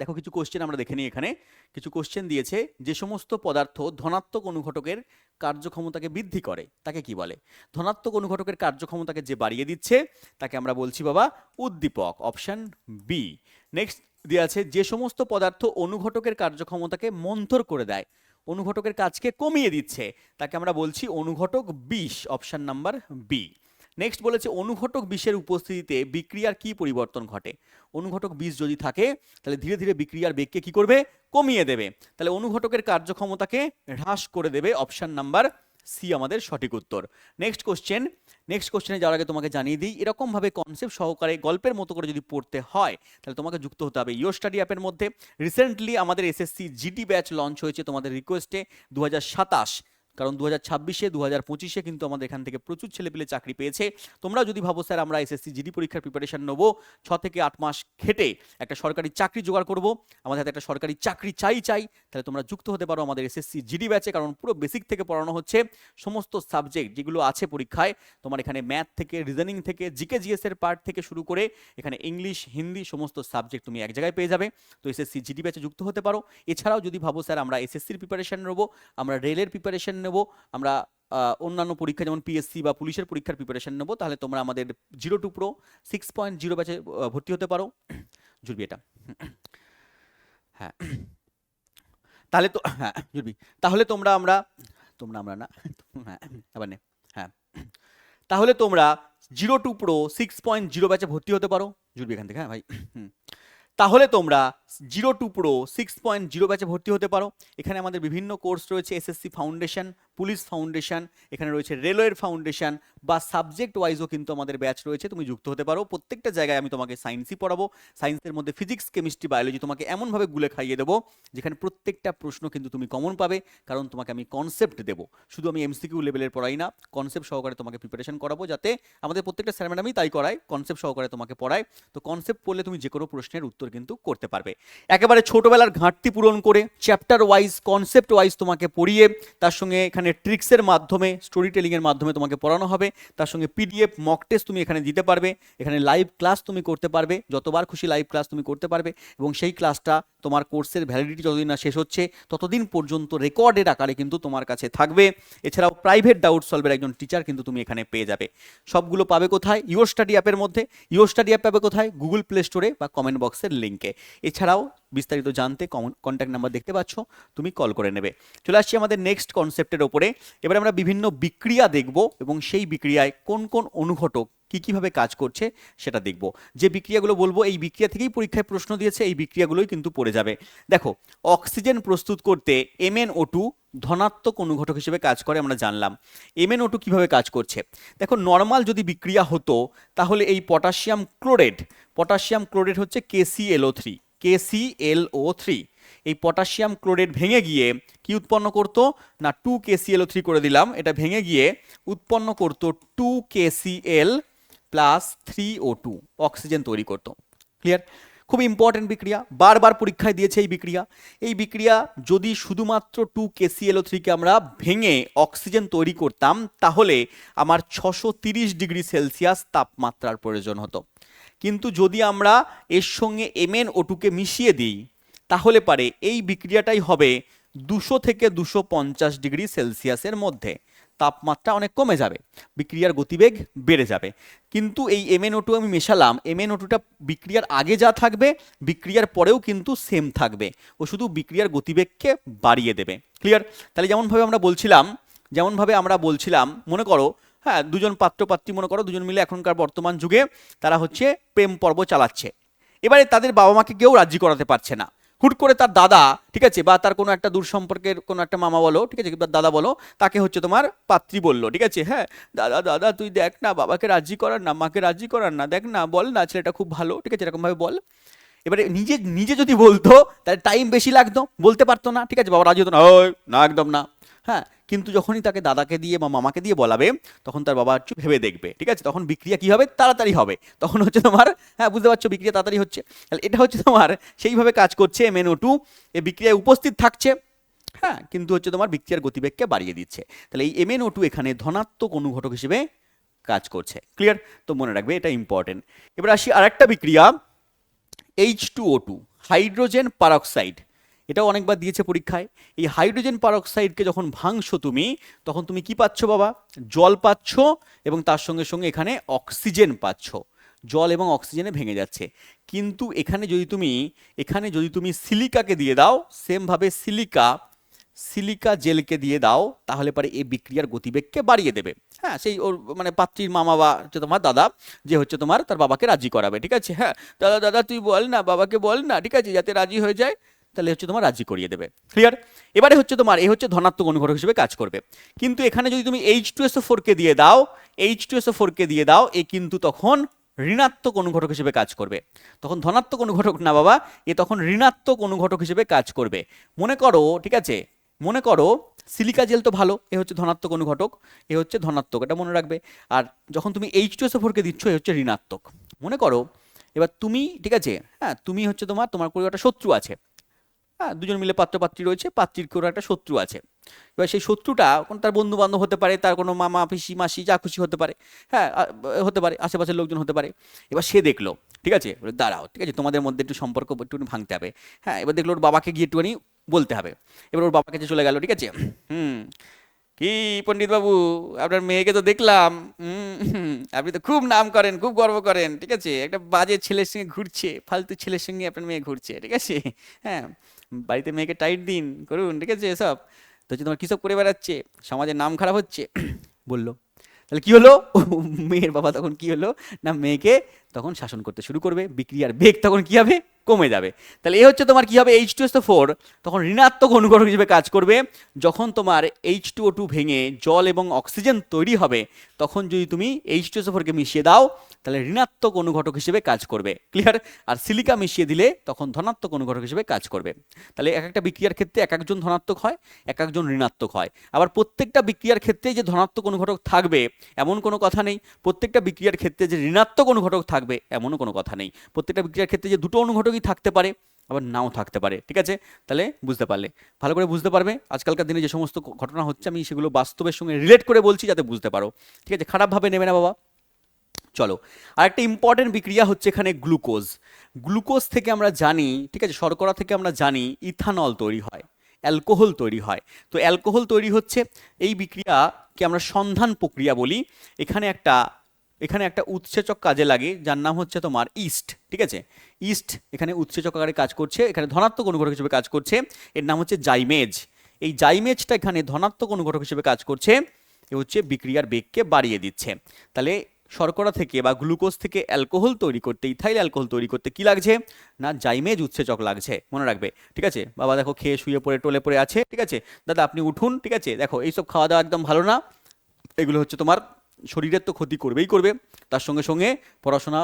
দেখো কিছু কোশ্চেন আমরা দেখে নিই, এখানে কিছু কোশ্চেন দিয়েছে, যে সমস্ত পদার্থ ধনাত্মক অনুঘটকের কার্যক্ষমতাকে বৃদ্ধি করে তাকে কি বলে। ধনাত্মক অনুঘটকের কার্যক্ষমতাকে যে বাড়িয়ে দিচ্ছে তাকে আমরা বলছি বাবা উদ্দীপক, অপশন বি। নেক্সট দেওয়া আছে, যে সমস্ত পদার্থ অনুঘটকের কার্যক্ষমতাকে মন্থর করে দেয়, অনুঘটকের কাজকে কমিয়ে দিচ্ছে, তাকে আমরা বলছি অনুঘটক বিষ, অপশন নাম্বার বি। নেক্সট বলেছে, অনুঘটক বিষের উপস্থিতিতে বিক্রিয়ার কি পরিবর্তন ঘটে। অনুঘটক বিষ যদি থাকে তাহলে ধীরে ধীরে বিক্রিয়ার বেগকে কি করবে, কমিয়ে দেবে, তাহলে অনুঘটকের কার্যক্ষমতাকে হ্রাস করে দেবে, অপশন নাম্বার সি আমাদের সঠিক উত্তর। নেক্সট কোশ্চেনে যাওয়ার আগে তোমাকে জানিয়ে দিই, এরকম ভাবে কনসেপ্ট সহকারে গল্পের মতো করে যদি পড়তে হয় তাহলে তোমাকে যুক্ত হতে হবে ইওর স্টাডি অ্যাপের মধ্যে। রিসেন্টলি আমাদের এসএসসি জিডি ব্যাচ লঞ্চ হয়েছে তোমাদের রিকোয়েস্টে 2027, কারণ 2026-এ 2025-এ কিন্তু আমাদের এখান থেকে প্রচুর ছেলেপেলে চাকরি পেয়েছে। তোমরা যদি ভাবো স্যার আমরা এসএসসি জিডি পরীক্ষার প্রিপারেশন নেবো, 6 থেকে 8 মাস খেটে একটা সরকারি চাকরি জোগাড় করব, আমাদের হাতে একটা সরকারি চাকরি চাই, তাহলে তোমরা যুক্ত হতে পারো আমাদের এসএসসি জিডি ব্যাচে, কারণ পুরো বেসিক থেকে পড়ানো হচ্ছে, সমস্ত সাবজেক্ট যেগুলো আছে পরীক্ষায়, তোমার এখানে ম্যাথ থেকে, রিজনিং থেকে, জিকে জিএস এর পার্ট থেকে শুরু করে এখানে ইংলিশ হিন্দি সমস্ত সাবজেক্ট তুমি এক জায়গায় পেয়ে যাবে। তো এসএসসি জিডি ব্যাচে যুক্ত হতে পারো। এছাড়াও যদি ভাবো স্যার আমরা এসএসসির প্রিপারেশন নেবো, আমরা রেলের প্রিপারেশন নেব, আমরা অন্যান্য পরীক্ষা যেমন পিএসসি বা পুলিশের পরীক্ষার প্রিপারেশন নেবো, তাহলে তোমরা আমাদের 02 Pro 6.0 ব্যাচে ভর্তি হতে পারো। জুড়বি এটা, হ্যাঁ তাহলে তো, হ্যাঁ জুড়বি, তাহলে তোমরা আমরা না, হ্যাঁ আবার নে, হ্যাঁ তাহলে তোমরা 02 Pro 6.0 ব্যাচে ভর্তি হতে পারো। জুড়বি এখান থেকে, হ্যাঁ ভাই, তাহলে তোমরা 02 Pro 6.0 ব্যাচে ভর্তি হতে পারো। এখানে আমাদের বিভিন্ন কোর্স রয়েছে, এসএসসি ফাউন্ডেশন, পুলিশ ফাউন্ডেশন, এখানে রয়েছে রেলওয়ের ফাউন্ডেশন, বা সাবজেক্ট ওয়াইজও কিন্তু আমাদের ব্যাচ রয়েছে, তুমি যুক্ত হতে পারো। প্রত্যেকটা জায়গায় আমি তোমাকে সায়েন্সই পড়াবো, সায়েন্সের মধ্যে ফিজিক্স কেমিস্ট্রি বায়োলজি তোমাকে এমনভাবে গুলে খাইয়ে দেবো যেখানে প্রত্যেকটা প্রশ্ন কিন্তু তুমি কমন পাবে, কারণ তোমাকে আমি কনসেপ্ট দেবো, শুধু আমি এমসিকিউ লেভেলের পড়াই না, কনসেপ্ট সহকারে তোমাকে প্রিপারেশন করাবো, যাতে আমাদের প্রত্যেকটা স্যার ম্যাডামই তাই করায়, কনসেপ্ট সহকারে তোমাকে পড়ায়। তো কনসেপ্ট পড়লে তুমি যে কোনো প্রশ্নের উত্তর কিন্তু করতে পারবে। একেবারে ছোটবেলার ঘাটতি পূরণ করে চ্যাপ্টার ওয়াইজ, কনসেপ্ট ওয়াইজ তোমাকে পড়িয়ে, তার সঙ্গে এখানে ট্রিক্সের মাধ্যমে, স্টোরি টেলিংয়ের মাধ্যমে তোমাকে পড়ানো হবে, তার সঙ্গে পিডিএফ মক টেস্ট তুমি এখানে দিতে পারবে, এখানে লাইভ ক্লাস তুমি করতে পারবে, যতবার খুশি লাইভ ক্লাস তুমি করতে পারবে, এবং সেই ক্লাসটা তোমার কোর্সের ভ্যালিডিটি যতদিন না শেষ হচ্ছে ততদিন পর্যন্ত রেকর্ডের আকারে কিন্তু তোমার কাছে থাকবে। এছাড়াও প্রাইভেট ডাউট সলভের একজন টিচার কিন্তু তুমি এখানে পেয়ে যাবে। সবগুলো পাবে কোথায়, ইওর স্টাডি অ্যাপের মধ্যে। ইওর স্টাডি অ্যাপ পাবে কোথায়, গুগল প্লে স্টোরে বা কমেন্ট বক্সের লিঙ্কে। এছাড়াও বিস্তারিত জানতে কন্ট্যাক্ট নাম্বার দেখতে পাচ্ছ, তুমি কল করে নেবে। চলে আসছি আমাদের নেক্সট কনসেপ্টের ওপরে। এবার আমরা বিভিন্ন বিক্রিয়া দেখব এবং সেই বিক্রিয়ায় কোন কোন অনুঘটক কিভাবে কাজ করছে সেটা দেখব। যে বিক্রিয়াগুলো বলবো এই বিক্রিয়া থেকেই পরীক্ষায় প্রশ্ন দিয়েছে, এই বিক্রিয়াগুলোই কিন্তু পড়ে যাবে। দেখো, অক্সিজেন প্রস্তুত করতে MnO2 ধনাত্মক অনুঘটক হিসেবে কাজ করে, আমরা জানলাম। MnO2 কিভাবে কাজ করছে, দেখো নর্মাল যদি বিক্রিয়া হতো তাহলে এই পটাশিয়াম ক্লোরেট হচ্ছে KClO3, KClO3। এই পটাশিয়াম ক্লোরাইড ভেঙে গিয়ে কি উৎপন্ন করতো না 2KClO3 করে দিলাম, এটা ভেঙে গিয়ে উৎপন্ন করতো 2KCl প্লাস 3O2, অক্সিজেন তৈরি করতো। ক্লিয়ার? খুব ইম্পর্টেন্ট বিক্রিয়া, বারবার পরীক্ষায় দিয়েছে এই বিক্রিয়া। এই বিক্রিয়া যদি শুধুমাত্র 2KClO3কে আমরা ভেঙে অক্সিজেন তৈরি করতাম তাহলে আমার 630 ডিগ্রি সেলসিয়াস তাপমাত্রার প্রয়োজন হতো। কিন্তু যদি আমরা এর সঙ্গে MnO2কে মিশিয়ে দিই তাহলে পারে এই বিক্রিয়াটাই হবে 200 থেকে 250 ডিগ্রি সেলসিয়াসের মধ্যে। তাপমাত্রা অনেক কমে যাবে, বিক্রিয়ার গতিবেগ বেড়ে যাবে। কিন্তু এই MnO2 আমি মেশালাম, MnO2টা বিক্রিয়ার আগে যা থাকবে বিক্রিয়ার পরেও কিন্তু সেম থাকবে, ও শুধু বিক্রিয়ার গতিবেগকে বাড়িয়ে দেবে। ক্লিয়ার? তাহলে যেমনভাবে আমরা বলছিলাম মনে করো, হ্যাঁ, দুজন পাত্রপাত্রী মনে করো, দুজন মিলে এখনকার বর্তমান যুগে তারা হচ্ছে প্রেম পর্ব চালাচ্ছে। এবারে তাদের বাবা মাকে কেউ রাজি করাতে পারছে না। হুট করে তার দাদা, ঠিক আছে, বা তার কোনো একটা দূর সম্পর্কের কোনো একটা মামা বলো, ঠিক আছে, দাদা বলো, তাকে হচ্ছে তোমার পাত্রী বললো, ঠিক আছে, হ্যাঁ, দাদা দাদা তুই দেখ না, বাবাকে রাজি করার না, মাকে রাজি করার না, দেখ না, বল না, ছেলেটা খুব ভালো, ঠিক আছে, এরকমভাবে বল। এবারে নিজে নিজে যদি বলতো তাহলে টাইম বেশি লাগতো, বলতে পারতো না, ঠিক আছে, বাবা রাজি হতো না, ওই না, একদম না। হ্যাঁ, কিন্তু যখনই তাকে দাদাকে দিয়ে বা মামাকে দিয়ে বলাবে তখন তার বাবা একটু ভেবে দেখবে, ঠিক আছে, তখন বিক্রিয়া কি হবে, তাড়াতাড়ি হবে, তখন হচ্ছে তোমার, হ্যাঁ, বুঝতে পারছো, বিক্রিয়া তাড়াতাড়ি হচ্ছে। তাহলে এটা হচ্ছে তোমার সেইভাবে কাজ করছে MnO2, এই বিক্রিয়ায় উপস্থিত থাকছে, হ্যাঁ, কিন্তু হচ্ছে তোমার বিক্রিয়ার গতিবেগকে বাড়িয়ে দিচ্ছে। তাহলে এই MnO2 এখানে ধনাত্মক অনুঘটক হিসেবে কাজ করছে। ক্লিয়ার? তো মনে রাখবে, এটা ইম্পর্টেন্ট। এবার আসি আরেকটা বিক্রিয়া, H2O2, হাইড্রোজেন পারক্সাইড। এটাও অনেকবার দিয়েছে পরীক্ষায়। এই হাইড্রোজেন পারক্সাইডকে যখন ভাঙছো তুমি, তখন তুমি কি পাচ্ছ বাবা? জল পাচ্ছ, এবং তার সঙ্গে সঙ্গে এখানে অক্সিজেন পাচ্ছ। জল এবং অক্সিজেনে ভেঙে যাচ্ছে। কিন্তু এখানে যদি তুমি সিলিকাকে দিয়ে দাও, সেমভাবে সিলিকা জেলকে দিয়ে দাও, তাহলে পরে এই বিক্রিয়ার গতিবেগকে বাড়িয়ে দেবে। হ্যাঁ, সেই ওর মানে পাত্রীর মামা বা হচ্ছে তোমার দাদা, যে হচ্ছে তোমার তার বাবাকে রাজি করাবে, ঠিক আছে, হ্যাঁ, দাদা দাদা তুই বল না, বাবাকে বল না, ঠিক আছে, যাতে রাজি হয়ে যায়, তাহলে হচ্ছে তোমার রাজি করিয়ে দেবে। ক্লিয়ার? এবারে হচ্ছে তোমার এই হচ্ছে ধনাত্মক অনুঘটক হিসেবে কাজ করবে। কিন্তু এখানে যদি তুমি H2SO4কে দিয়ে দাও, এ কিন্তু তখন ঋণাত্মক অনুঘটক হিসেবে কাজ করবে। তখন ধনাত্মক অনুঘটক না বাবা, এ তখন ঋণাত্মক অনুঘটক হিসেবে কাজ করবে। মনে করো, ঠিক আছে, মনে করো সিলিকা জেল তো ভালো, এ হচ্ছে ধনাত্মক অনুঘটক, এ হচ্ছে ধনাত্মক, এটা মনে রাখবে। আর যখন তুমি H2SO4কে দিচ্ছ, এ হচ্ছে ঋণাত্মক। মনে করো এবার তুমি, ঠিক আছে, হ্যাঁ, তুমি হচ্ছে তোমার কোনো একটা শত্রু আছে, হ্যাঁ, দুজন মিলে পাত্রপাত্রী রয়েছে, পাত্রীর কোনো একটা শত্রু আছে। এবার সেই শত্রুটা কোন তার বন্ধু বান্ধব হতে পারে, তার কোনো মামা পিসি মাসি যা খুশি হতে পারে, হ্যাঁ, হতে পারে, আশেপাশের লোকজন হতে পারে। এবার সে দেখলো, ঠিক আছে, দাঁড়াও, ঠিক আছে, তোমাদের মধ্যে একটু সম্পর্ক একটু ভাঙতে হবে, হ্যাঁ, এবার দেখলো ওর বাবাকে গিয়ে একটুখানি বলতে হবে। এবার ওর বাবার কাছে চলে গেল, ঠিক আছে, কি পণ্ডিত বাবু, আপনার মেয়েকে তো দেখলাম, আপনি তো খুব নাম করেন, খুব গর্ব করেন, ঠিক আছে, একটা বাজে ছেলের সঙ্গে ঘুরছে, ফালতু ছেলের সঙ্গে আপনার মেয়ে ঘুরছে, ঠিক আছে, হ্যাঁ, বাড়িতে মেয়েকে টাইট দিন করুন, ঠিক আছে, এসব তো হচ্ছে তোমার কিসব করে বেড়াচ্ছে, সমাজের নাম খারাপ হচ্ছে, বললো। তাহলে কি হলো, মেয়ের বাবা তখন কি হলো না, মেয়েকে তখন শাসন করতে শুরু করবে, বিক্রিয়ার বেগ তখন কি হবে, কমে যাবে। তাহলে এ হচ্ছে তোমার কি হবে, H2SO4 তখন ঋণাত্মক অনুঘটক হিসেবে কাজ করবে। যখন তোমার H2O2 ভেঙে জল এবং অক্সিজেন তৈরি হবে, তখন যদি তুমি H2SO4কে মিশিয়ে দাও, তাহলে ঋণাত্মক অনুঘটক হিসেবে কাজ করবে। ক্লিয়ার? আর সিলিকা মিশিয়ে দিলে তখন ধনাত্মক অনুঘটক হিসেবে কাজ করবে। তাহলে এক একটা বিক্রিয়ার ক্ষেত্রে এক একজন ধনাত্মক হয়, এক একজন ঋণাত্মক হয়। আবার প্রত্যেকটা বিক্রিয়ার ক্ষেত্রে যে ধনাত্মক অনুঘটক থাকবে এমন কোনো কথা নেই, প্রত্যেকটা বিক্রিয়ার ক্ষেত্রে যে ঋণাত্মক অনুঘটক থাকবে এমনও কোনো কথা নেই। প্রত্যেকটা বিক্রিয়ার ক্ষেত্রে যে দুটো অনুঘটকই থাকতে পারে, আবার নাও থাকতে পারে। ঠিক আছে? তাহলে বুঝতে পারলে, ভালো করে বুঝতে পারবে। আজকালকার দিনে যে সমস্ত ঘটনা হচ্ছে আমি সেগুলো বাস্তবের সঙ্গে রিলেট করে বলছি যাতে বুঝতে পারো। ঠিক আছে? খারাপভাবে নেবে না বাবা। চলো, আরেকটা ইম্পর্টেন্ট বিক্রিয়া হচ্ছে এখানে গ্লুকোজ। গ্লুকোজ থেকে আমরা জানি, ঠিক আছে, শর্করা থেকে আমরা জানি ইথানল তৈরি হয়, অ্যালকোহল তৈরি হয়। তো অ্যালকোহল তৈরি হচ্ছে, এই বিক্রিয়াকে আমরা সন্ধান প্রক্রিয়া বলি। এখানে একটা উৎসেচক কাজে লাগে যার নাম হচ্ছে তোমার ইস্ট। ঠিক আছে? ইস্ট এখানে উৎসেচক আকারে কাজ করছে, এখানে ধনাত্মক অনুঘটক হিসেবে কাজ করছে। এর নাম হচ্ছে জাইমেজ। এই জাইমেজটা এখানে ধনাত্মক অনুঘটক হিসেবে কাজ করছে, এ হচ্ছে বিক্রিয়ার বেগকে বাড়িয়ে দিচ্ছে। তাহলে শর্করা থেকে বা গ্লুকোজ থেকে অ্যালকোহল তৈরি করতে, ইথাইল অ্যালকোহল তৈরি করতে কি লাগছে না, জাইমেজ উৎসেচক লাগছে। মনে রাখবে। ঠিক আছে? বাবা দেখো খেয়ে শুয়ে পড়ে টলে পড়ে আছে, ঠিক আছে, দাদা আপনি উঠুন, ঠিক আছে, দেখো এইসব খাওয়া দাওয়া একদম ভালো না, এগুলো হচ্ছে তোমার শরীরের তো ক্ষতি করবেই করবে, তার সঙ্গে সঙ্গে পড়াশোনা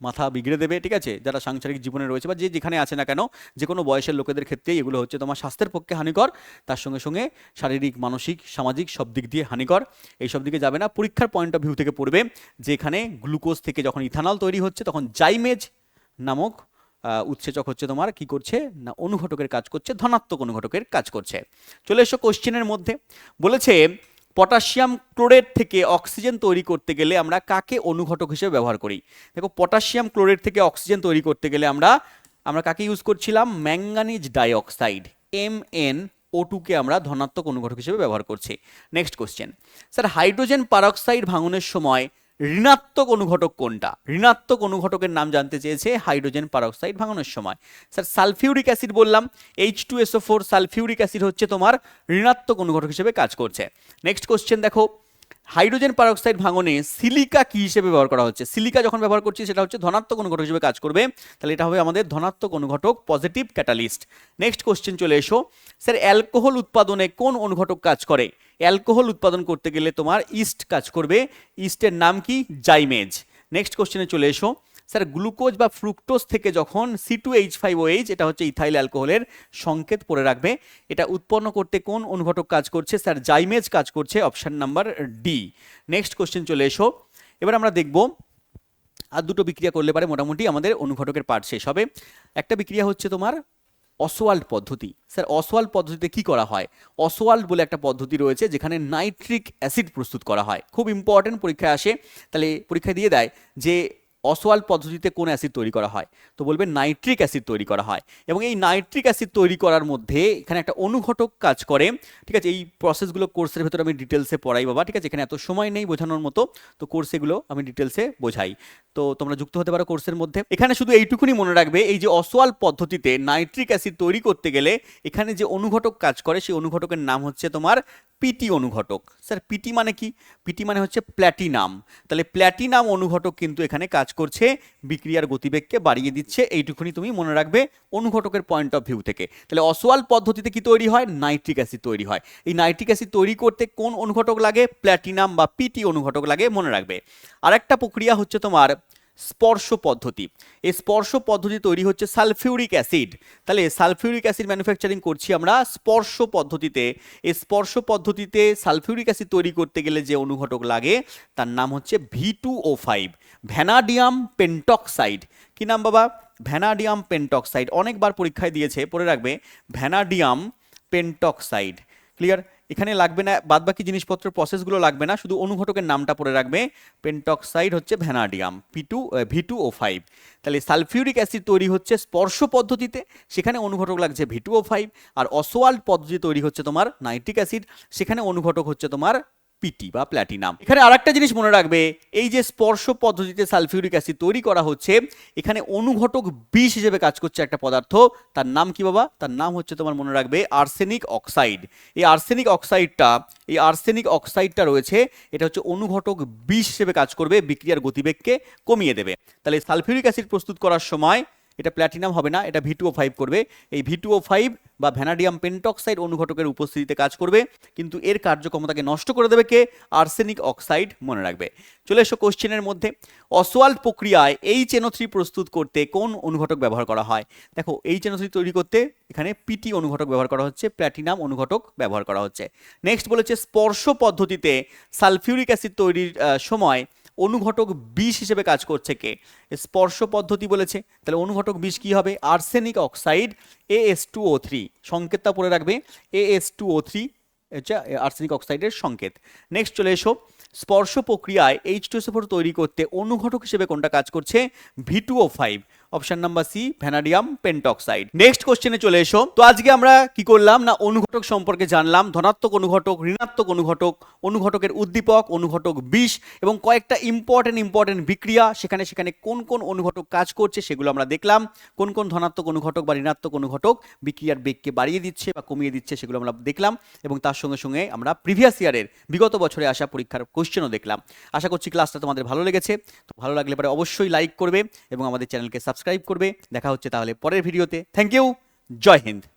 মাথা বিগড়ে দেবে, ঠিক আছে, যারা সাংসারিক জীবনে রয়েছে বা যে যেখানে আছে না কেন, যে কোনো বয়সের লোকেদের ক্ষেত্রেই এগুলো হচ্ছে তোমার স্বাস্থ্যের পক্ষে হানিকর, তার সঙ্গে সঙ্গে শারীরিক, মানসিক, সামাজিক সব দিক দিয়ে হানিকর। এইসব দিকে যাবে না। পরীক্ষার পয়েন্ট অফ ভিউ থেকে পড়বে যে এখানে গ্লুকোজ থেকে যখন ইথানল তৈরি হচ্ছে তখন জাইমেজ নামক উৎসেচক হচ্ছে তোমার কি করছে না অনুঘটকের কাজ করছে, ধনাত্মক অনুঘটকের কাজ করছে। চলে এসো কোশ্চেনের মধ্যে। বলেছে পটাশিয়াম ক্লোরেট থেকে অক্সিজেন তৈরি করতে গেলে আমরা কাকে অনুঘটক হিসেবে ব্যবহার করি? দেখো, পটাশিয়াম ক্লোরেট থেকে অক্সিজেন তৈরি করতে গেলে আমরা কাকে ইউজ করছিলাম? ম্যাঙ্গানিজ ডাইঅক্সাইড MnO2 কে আমরা ধনাত্মক অনুঘটক হিসেবে ব্যবহার করছি। Next question, sir hydrogen peroxide ভাঙনের সময় ঋণাত্মক অনুঘটক কোনটা? ঋণাত্মক অনুঘটকের নাম জানতে চেয়েছে হাইড্রোজেন পারঅক্সাইড ভাঙানোর সময়। স্যার সালফিউরিক অ্যাসিড বললাম, H2SO4 সালফিউরিক অ্যাসিড হচ্ছে তোমার ঋণাত্মক অনুঘটক হিসেবে কাজ করছে। নেক্সট কোশ্চেন দেখো, হাইড্রোজেন পারঅক্সাইড ভাঙনে সিলিকা কি হিসেবে ব্যবহার করা হচ্ছে? সিলিকা যখন ব্যবহার করছি সেটা হচ্ছে ধনাত্মক অনুঘটক হিসেবে কাজ করবে, তাহলে এটা হবে আমাদের ধনাত্মক অনুঘটক, পজিটিভ ক্যাটালিস্ট। নেক্সট কোশ্চেন চলে এসো, স্যার অ্যালকোহল উৎপাদনে কোন অনুঘটক কাজ করে? অ্যালকোহল উৎপাদন করতে গেলে তোমার ইস্ট কাজ করবে, ইস্টের নাম কি? জাইমেজ। নেক্সট কোশ্চেনে চলে এসো, স্যার গ্লুকোজ বা ফ্রুক্টোজ থেকে যখন C2H5OH, এটা হচ্ছে ইথাইল অ্যালকোহলের সংকেত পড়ে রাখবে, এটা উৎপন্ন করতে কোন অনুঘটক কাজ করছে? স্যার জাইমেজ কাজ করছে, option number D. Next question চলে এসো, এবার আমরা দেখব আর দুটো বিক্রিয়া করলে পারে মোটামুটি আমাদের অনুঘটকের পার্ট শেষ হবে। একটা বিক্রিয়া হচ্ছে তোমার অসওয়াল্ড পদ্ধতি। স্যার অসওয়াল্ড পদ্ধতিতে কি করা হয়? অসওয়াল্ড বলে একটা পদ্ধতি রয়েছে যেখানে নাইট্রিক অ্যাসিড প্রস্তুত করা হয়, খুব ইম্পর্টেন্ট, পরীক্ষায় আসে, তাহলে পরীক্ষায় দিয়ে দেয় যে অসওয়াল্ড পদ্ধতিতে কোন অ্যাসিড তৈরি করা হয়, তো বলবে নাইট্রিক অ্যাসিড তৈরি করা হয়। এবং এই নাইট্রিক অ্যাসিড তৈরি করার মধ্যে এখানে একটা অনুঘটক কাজ করে, ঠিক আছে। এই প্রসেসগুলো কোর্সের ভেতরে আমি ডিটেলসে পড়াই বাবা, ঠিক আছে, এখানে এত সময় নেই বোঝানোর মতো, তো কোর্সে এগুলো আমি ডিটেলসে বোঝাই, তো তোমরা যুক্ত হতে পারো কোর্সের মধ্যে। এখানে শুধু এইটুকুনি মনে রাখবে, এই যে অসওয়াল্ড পদ্ধতিতে নাইট্রিক অ্যাসিড তৈরি করতে গেলে এখানে যে অনুঘটক কাজ করে সেই অনুঘটকের নাম হচ্ছে তোমার পিটি অনুঘটক। স্যার পিটি মানে কি? পিটি মানে হচ্ছে প্ল্যাটিনাম, তাহলে প্ল্যাটিনাম অনুঘটক কিন্তু এখানে কাজ করছে, বিক্রিয়ার গতিবেগকে বাড়িয়ে দিচ্ছে, এইটুকুনি তুমি মনে রাখবে অনুঘটকের পয়েন্ট অফ ভিউ থেকে। তাহলে অসওয়াল্ড পদ্ধতিতে কি তৈরি হয়? নাইট্রিক অ্যাসিড তৈরি হয়। এই নাইট্রিক অ্যাসিড তৈরি করতে কোন অনুঘটক লাগে? প্ল্যাটিনাম বা পিটি অনুঘটক লাগে, মনে রাখবে। আরেকটা প্রক্রিয়া হচ্ছে তোমার স্পর্শ পদ্ধতি। এই স্পর্শ পদ্ধতি তৈরি হচ্ছে সালফিউরিক অ্যাসিড, তাহলে সালফিউরিক অ্যাসিড ম্যানুফ্যাকচারিং করছি আমরা স্পর্শ পদ্ধতিতে। এই স্পর্শ পদ্ধতিতে সালফিউরিক অ্যাসিড তৈরি করতে গেলে যে অনুঘটক লাগে তার নাম হচ্ছে V2O5, ভ্যানাডিয়াম পেন্টক্সাইড। কি নাম বাবা? Vanadium pentoxide. অনেকবার পরীক্ষায় দিয়েছে, পড়ে রাখবে ভ্যানাডিয়াম পেন্টক্সাইড। ক্লিয়ার? এখানে লাগবে না, বাদবাকি জিনিসপত্র প্রসেসগুলো লাগবে না, শুধু অনুঘটকের নামটা পড়ে রাখবে, পেন্টক্সাইড হচ্ছে ভ্যানাডিয়াম V2O5। তাহলে সালফিউরিক অ্যাসিড তৈরি হচ্ছে স্পর্শ পদ্ধতিতে, সেখানে অনুঘটক লাগছে V2O5, আর অসওয়াল্ড পদ্ধতি তৈরি হচ্ছে তোমার নাইট্রিক অ্যাসিড, সেখানে অনুঘটক হচ্ছে তোমার পিটি বা প্ল্যাটিনাম। এখানে আরেকটা জিনিস মনে রাখবে, এই যে স্পর্শ পদ্ধতিতে সালফিউরিক অ্যাসিড তৈরি করা হচ্ছে, এখানে অনুঘটক বিষ হিসেবে কাজ করছে একটা পদার্থ, তার নাম কি বাবা? তার নাম হচ্ছে তোমার মনে রাখবে আর্সেনিক অক্সাইড। এই আর্সেনিক অক্সাইডটা রয়েছে, এটা হচ্ছে অনুঘটক বিষ হিসেবে কাজ করবে, বিক্রিয়ার গতিবেগকে কমিয়ে দেবে। তাহলে সালফিউরিক অ্যাসিড প্রস্তুত করার সময় এটা প্ল্যাটিনাম হবে না, এটা V2O5 করবে। এই V2O5 বা ভ্যানাডিয়াম পেন্টক্সাইড অনুঘটকের উপস্থিতিতে কাজ করবে, কিন্তু এর কার্যক্ষমতাকে নষ্ট করে দেবে কে? আর্সেনিক অক্সাইড, মনে রাখবে। চলে এসো কোশ্চেনের মধ্যে। অসওয়াল্ড প্রক্রিয়ায় HNO3 প্রস্তুত করতে কোন অনুঘটক ব্যবহার করা হয়? দেখো, HNO3 তৈরি করতে এখানে পিটি অনুঘটক ব্যবহার করা হচ্ছে, প্ল্যাটিনাম অনুঘটক ব্যবহার করা হচ্ছে। নেক্সট বলেছে স্পর্শ পদ্ধতিতে সালফিউরিক অ্যাসিড তৈরির সময় অনুঘটক বিষ হিসেবে কাজ করছে কে? স্পর্শ পদ্ধতি বলেছে, তাহলে অনুঘটক বিষ কি হবে? আর্সেনিক অক্সাইড AS2O3, সংকেতটা পড়ে রাখবে, AS2O3 হচ্ছে আর্সেনিক অক্সাইডের সংকেত। নেক্সট চলে এসো, স্পর্শ প্রক্রিয়ায় H2SO4 তৈরি করতে অনুঘটক হিসেবে কোনটা কাজ করছে? V2O5, option number C, vanadium pentoxide. Next কোশ্চেনে চলে এসো। তো আজকে আমরা কি করলাম না অনুঘটক সম্পর্কে জানলাম, ধনাত্মক অনুঘটক, ঋণাত্মক অনুঘটক, অনুঘটকের উদ্দীপক, অনুঘটক বিষ, এবং কয়েকটা ইম্পর্টেন্ট বিক্রিয়া, সেখানে কোন কোন অনুঘটক কাজ করছে সেগুলো আমরা দেখলাম। কোন কোন ধনাত্মক অনুঘটক বা ঋণাত্মক অনুঘটক বিক্রিয়ার বেগকে বাড়িয়ে দিচ্ছে বা কমিয়ে দিচ্ছে সেগুলো আমরা দেখলাম, এবং তার সঙ্গে সঙ্গে আমরা প্রিভিয়াস ইয়ারের বিগত বছরে আসা পরীক্ষার কোশ্চেনও দেখলাম। আশা করছি ক্লাসটা তোমাদের ভালো লেগেছে। তো ভালো লাগলে পরে অবশ্যই লাইক করবে এবং আমাদের চ্যানেলকে সাবস্ক্রাইব করবে। দেখা হচ্ছে তাহলে পরের ভিডিওতে। থ্যাংক ইউ, জয় হিন্দ।